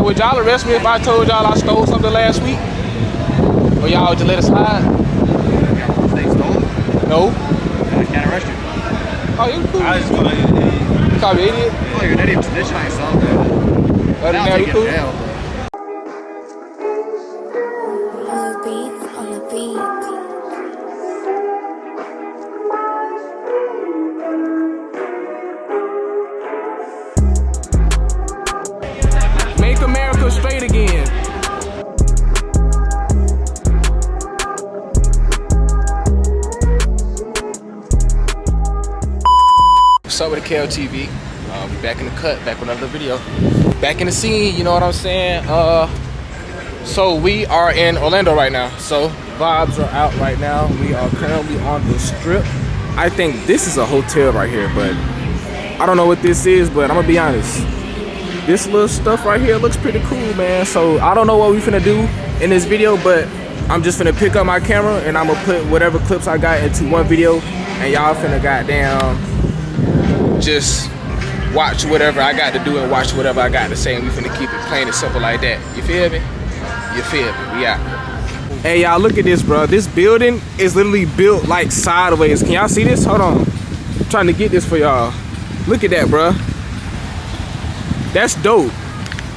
would y'all arrest me if I told y'all I stole something last week? Or y'all just let it slide? They stole it? No. I can't arrest you. Oh, you cool. I just call you an idiot. You call me an idiot? Oh, you're an idiot for snitching on yourself, man. Other than that, you cool? Jail, Make America straight again. What's up with the KL TV? We back in the cut, back with another video. Back in the scene, you know what I'm saying? So we are in Orlando right now. So vibes are out right now. We are currently on the strip. I think this is a hotel right here, but I don't know what this is, but I'm gonna be honest. This little stuff right here looks pretty cool, man. So I don't know what we finna do in this video, but I'm just finna pick up my camera and I'm gonna put whatever clips I got into one video, and y'all finna goddamn just watch whatever I got to do and watch whatever I got to say, and we finna keep it plain and simple like that. You feel me? You feel me? We out. Hey y'all, look at this, bro. This building is literally built like sideways. Can y'all see this? Hold on. I'm trying to get this for y'all. Look at that, bro. That's dope.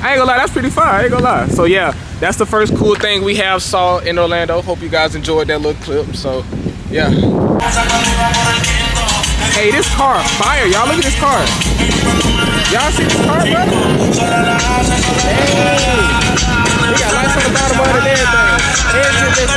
I ain't gonna lie, that's pretty fire. I ain't gonna lie. So yeah, that's the first cool thing we have saw in Orlando. Hope you guys enjoyed that little clip. So yeah. Hey, this car fire, y'all. Look at this car. Y'all see this car, bro? Hey, we got lights on the bottom of it and everything.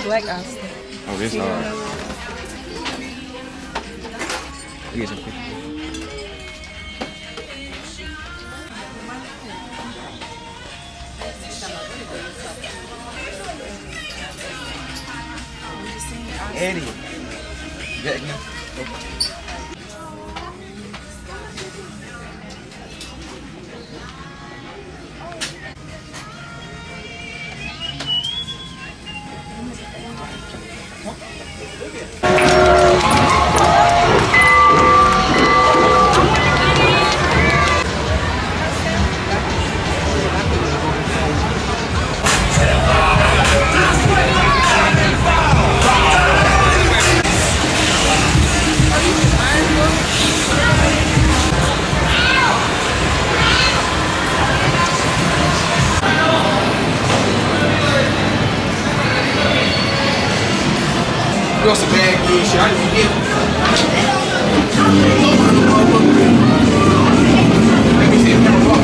Black Oscar. Oh, this hard. Here's a picture. Eddie. You want some bad good shit? I just get it. Let me see if camera off.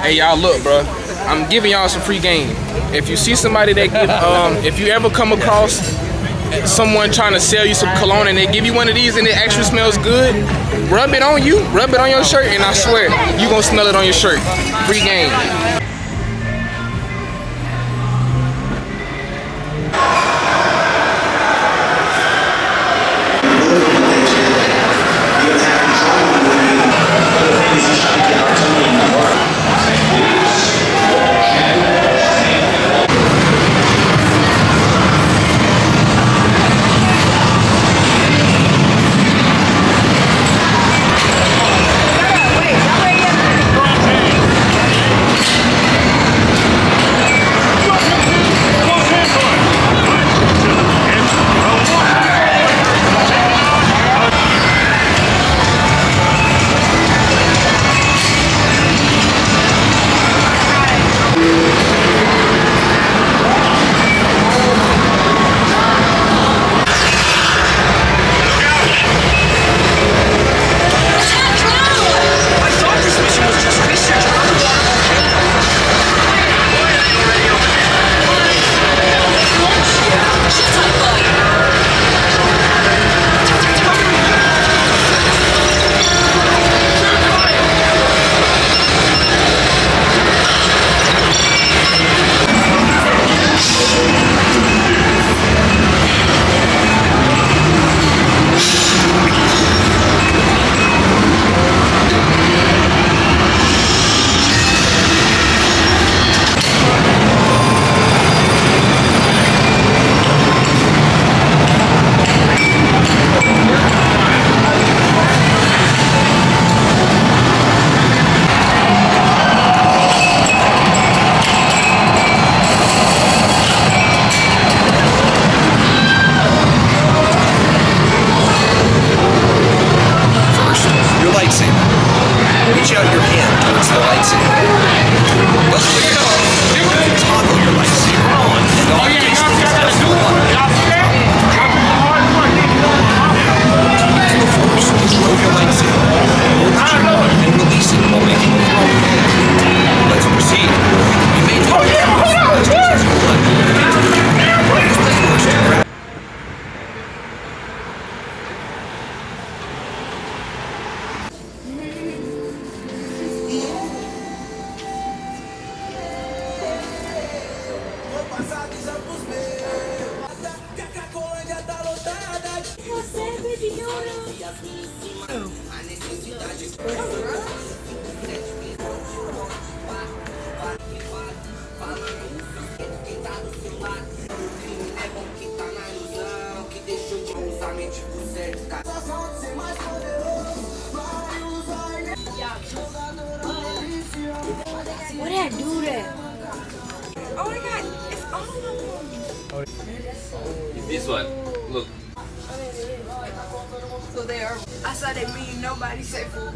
Hey y'all, look, bro. I'm giving y'all some free game. If you see somebody that give, if you ever come across someone trying to sell you some cologne and they give you one of these and it actually smells good, rub it on you, rub it on your shirt, and I swear you gonna smell it on your shirt. Free game. out your hand towards the lightsaber. Well, clear it up. Toggle your lightsaber on and off distance as you want. Control your lightsaber. Hold the trigger and release it while making a throw. Let's proceed. You may take as you would. Use the force to grab. What did I do there? Oh my god, it's all of them. This one, look. So they are. I saw that mean nobody said food.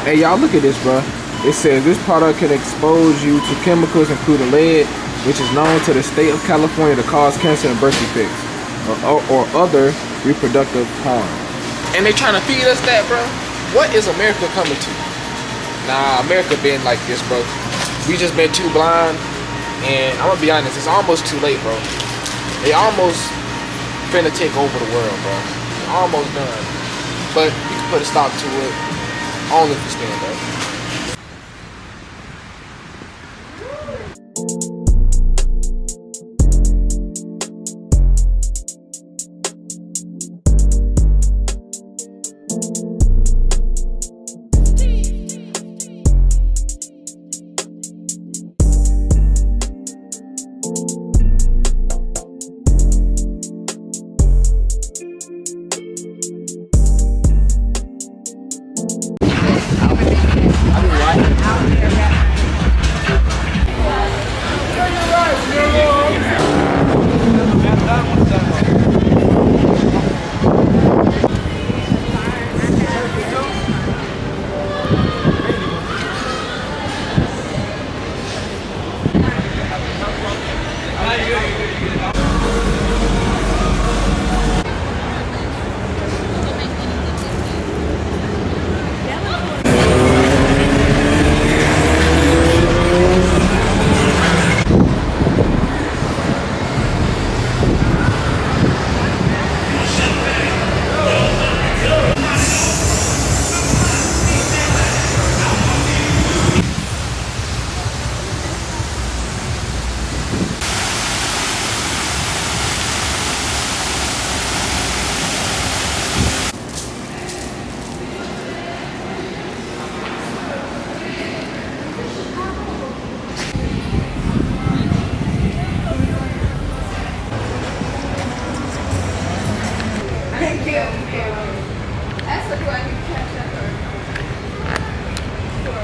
Hey y'all, look at this, bro. It says this product can expose you to chemicals including lead, which is known to the state of California to cause cancer and birth defects or other reproductive harm. And they trying to feed us that, bro. What is America coming to? Nah, America been like this, bro. We just been too blind, and I'm gonna be honest, it's almost too late, bro. They almost finna take over the world, bro. They're almost done. But we can put a stop to it. Only if you stand up.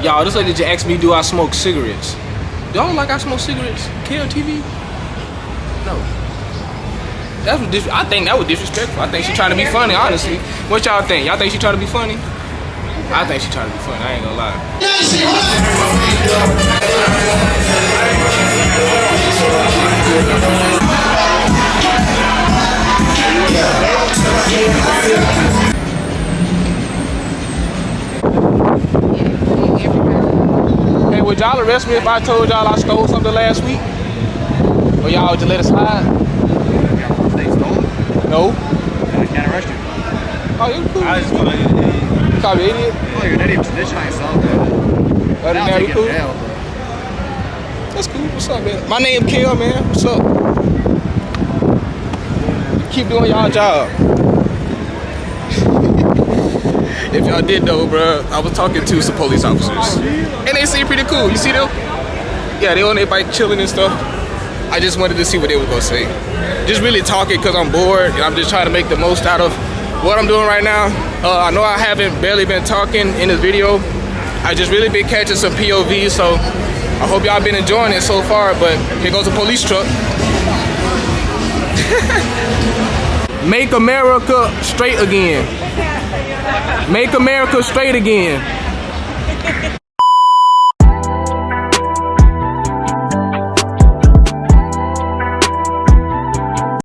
Y'all, this lady just asked me, do I smoke cigarettes? Y'all like I smoke cigarettes? KLTV? No. That's what I think that was disrespectful. I think she trying to be funny, honestly. What y'all think? Y'all think she trying to be funny? I think she trying to be funny, I ain't gonna lie. Hey, would y'all arrest me if I told y'all I stole something last week? Oh, y'all just let it slide? They stole it. No. I can't arrest you. Oh, you cool. I just call you an idiot. You call me an idiot? Oh, you're an idiot to snitch on yourself, man. Other than Now that, take we you cool? to jail. That's cool. What's up, man? My name Kel, man. What's up? Keep doing y'all job. If y'all did know, bro, I was talking to some police officers, and they seem pretty cool. You see them? Yeah, they on their bike chilling and stuff. I just wanted to see what they were gonna say. Just really talking because I'm bored, and I'm just trying to make the most out of what I'm doing right now. I know I haven't barely been talking in this video. I just really been catching some POVs, so I hope y'all been enjoying it so far. But here goes a police truck. Make America straight again. Make America straight again.